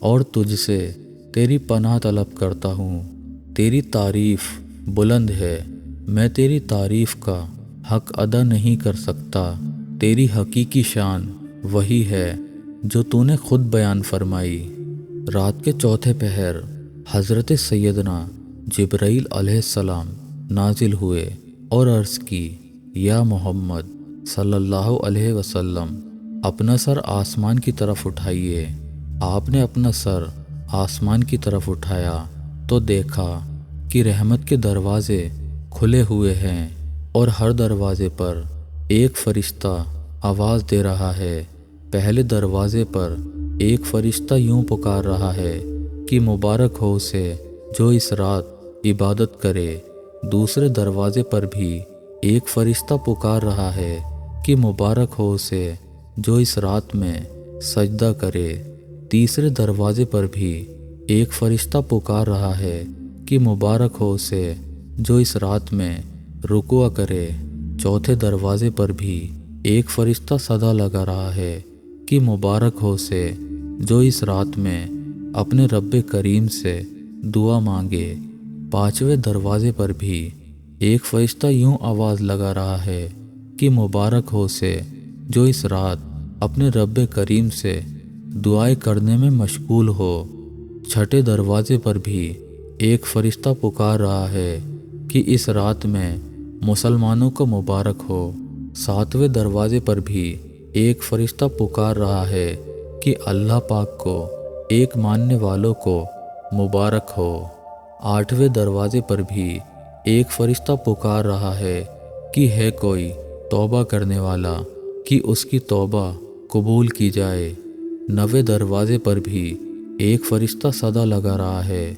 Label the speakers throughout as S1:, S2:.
S1: اور تجھ سے تیری پناہ طلب کرتا ہوں۔ تیری تعریف بلند ہے، میں تیری تعریف کا حق ادا نہیں کر سکتا۔ تیری حقیقی شان وہی ہے جو تو نے خود بیان فرمائی۔ رات کے چوتھے پہر حضرت سیدنا جبرائیل علیہ السلام نازل ہوئے اور عرض کی، یا محمد صلی اللہ علیہ وسلم، اپنا سر آسمان کی طرف اٹھائیے۔ آپ نے اپنا سر آسمان کی طرف اٹھایا تو دیکھا کہ رحمت کے دروازے کھلے ہوئے ہیں اور ہر دروازے پر ایک فرشتہ آواز دے رہا ہے۔ پہلے دروازے پر ایک فرشتہ یوں پکار رہا ہے کہ مبارک ہو اسے جو اس رات عبادت کرے۔ دوسرے دروازے پر بھی ایک فرشتہ پکار رہا ہے کہ مبارک ہو اسے جو اس رات میں سجدہ کرے۔ تیسرے دروازے پر بھی ایک فرشتہ پکار رہا ہے کہ مبارک ہو اسے جو اس رات میں رکوع کرے۔ چوتھے دروازے پر بھی ایک فرشتہ صدا لگا رہا ہے کہ مبارک ہو اسے جو اس رات میں اپنے رب کریم سے دعا مانگے۔ پانچویں دروازے پر بھی ایک فرشتہ یوں آواز لگا رہا ہے کہ مبارک ہو اسے جو اس رات اپنے رب کریم سے دعائیں کرنے میں مشغول ہو۔ چھٹے دروازے پر بھی ایک فرشتہ پکار رہا ہے کہ اس رات میں مسلمانوں کو مبارک ہو۔ ساتویں دروازے پر بھی ایک فرشتہ پکار رہا ہے کہ اللہ پاک کو ایک ماننے والوں کو مبارک ہو۔ آٹھویں دروازے پر بھی ایک فرشتہ پکار رہا ہے کہ ہے کوئی توبہ کرنے والا کہ اس کی توبہ قبول کی جائے۔ نویں دروازے پر بھی ایک فرشتہ صدا لگا رہا ہے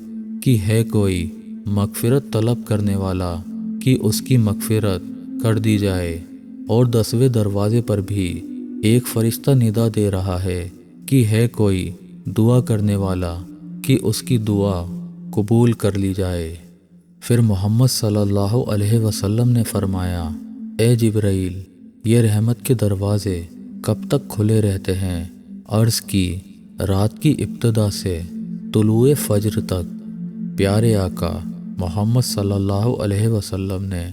S1: کہ ہے کوئی مغفرت طلب کرنے والا کہ اس کی مغفرت کر دی جائے۔ اور 10ویں دروازے پر بھی ایک فرشتہ ندا دے رہا ہے کہ ہے کوئی دعا کرنے والا کہ اس کی دعا قبول کر لی جائے۔ پھر محمد صلی اللہ علیہ وسلم نے فرمایا، اے جبرائیل، یہ رحمت کے دروازے کب تک کھلے رہتے ہیں؟ عرض کی، رات کی ابتدا سے طلوع فجر تک۔ پیارے آقا محمد صلی اللہ علیہ وسلم نے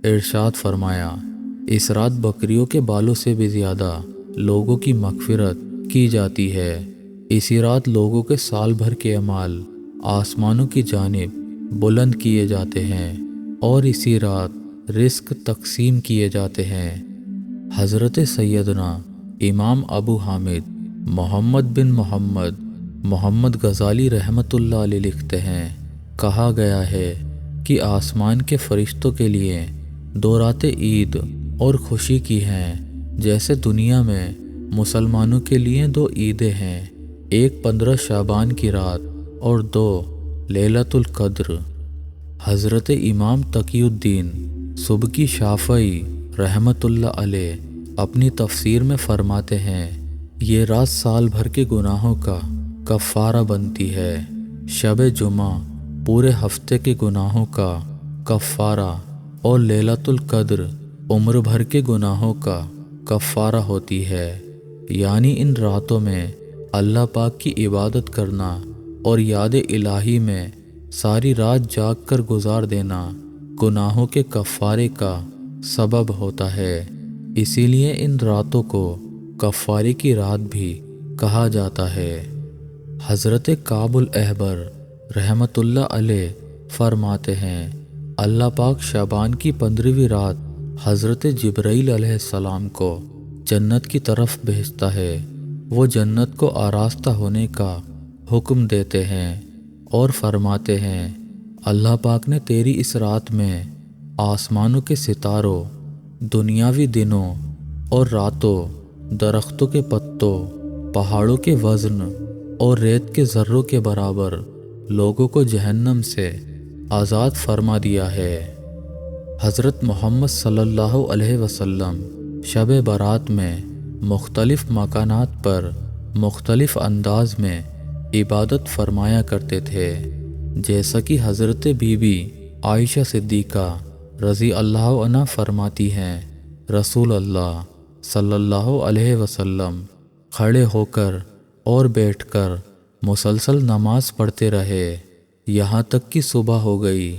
S1: ارشاد فرمایا، اس رات بکریوں کے بالوں سے بھی زیادہ لوگوں کی مغفرت کی جاتی ہے۔ اسی رات لوگوں کے سال بھر کے اعمال آسمانوں کی جانب بلند کیے جاتے ہیں اور اسی رات رزق تقسیم کیے جاتے ہیں۔ حضرت سیدنا امام ابو حامد محمد بن محمد غزالی رحمۃ اللہ علیہ لکھتے ہیں، کہا گیا ہے کہ آسمان کے فرشتوں کے لیے 2 راتیں عید اور خوشی کی ہیں، جیسے دنیا میں مسلمانوں کے لیے 2 عیدیں ہیں، ایک 15 شعبان کی رات اور 2 لیلۃ القدر۔ حضرت امام تقی الدین سبکی شافعی رحمۃ اللہ علیہ اپنی تفسیر میں فرماتے ہیں، یہ رات سال بھر کے گناہوں کا کفارہ بنتی ہے۔ شب جمعہ پورے ہفتے کے گناہوں کا کفارہ اور لیلۃ القدر عمر بھر کے گناہوں کا کفارہ ہوتی ہے۔ یعنی ان راتوں میں اللہ پاک کی عبادت کرنا اور یاد الہی میں ساری رات جاگ کر گزار دینا گناہوں کے کفارے کا سبب ہوتا ہے۔ اسی لیے ان راتوں کو کفارے کی رات بھی کہا جاتا ہے۔ حضرت کعب الاحبر رحمۃ اللہ علیہ فرماتے ہیں، اللہ پاک شعبان کی 15ویں رات حضرت جبرائیل علیہ السلام کو جنت کی طرف بھیجتا ہے۔ وہ جنت کو آراستہ ہونے کا حکم دیتے ہیں اور فرماتے ہیں، اللہ پاک نے تیری اس رات میں آسمانوں کے ستاروں، دنیاوی دنوں اور راتوں، درختوں کے پتوں، پہاڑوں کے وزن اور ریت کے ذروں کے برابر لوگوں کو جہنم سے آزاد فرما دیا ہے۔ حضرت محمد صلی اللہ علیہ وسلم شب برات میں مختلف مکانات پر مختلف انداز میں عبادت فرمایا کرتے تھے، جیسا کہ حضرت بی بی عائشہ صدیقہ رضی اللہ عنہا فرماتی ہیں، رسول اللہ صلی اللہ علیہ وسلم کھڑے ہو کر اور بیٹھ کر مسلسل نماز پڑھتے رہے یہاں تک کہ صبح ہو گئی۔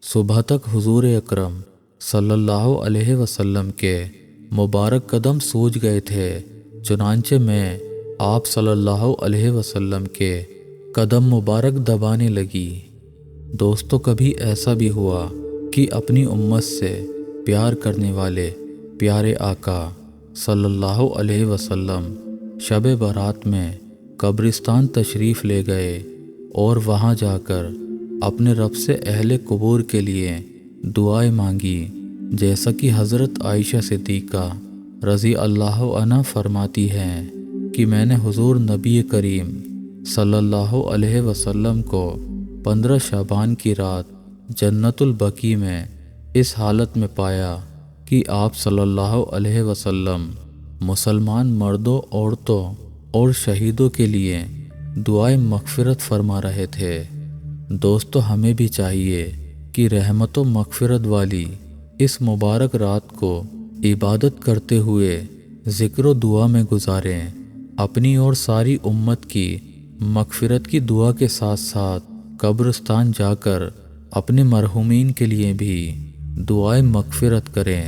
S1: صبح تک حضور اکرم صلی اللہ علیہ وسلم کے مبارک قدم سوج گئے تھے، چنانچہ میں آپ صلی اللہ علیہ وسلم کے قدم مبارک دبانے لگی۔ دوستو، کبھی ایسا بھی ہوا کہ اپنی امت سے پیار کرنے والے پیارے آقا صلی اللہ علیہ وسلم شب برات میں قبرستان تشریف لے گئے اور وہاں جا کر اپنے رب سے اہل قبور کے لیے دعائیں مانگی، جیسا کہ حضرت عائشہ صدیقہ رضی اللہ عنہا فرماتی ہیں کہ میں نے حضور نبی کریم صلی اللہ علیہ وسلم کو 15 شعبان کی رات جنت البقیع میں اس حالت میں پایا کہ آپ صلی اللہ علیہ وسلم مسلمان مردوں، عورتوں اور شہیدوں کے لیے دعائیں مغفرت فرما رہے تھے۔ دوستو، ہمیں بھی چاہیے کہ رحمت و مغفرت والی اس مبارک رات کو عبادت کرتے ہوئے ذکر و دعا میں گزاریں، اپنی اور ساری امت کی مغفرت کی دعا کے ساتھ ساتھ قبرستان جا کر اپنے مرحومین کے لیے بھی دعائیں مغفرت کریں۔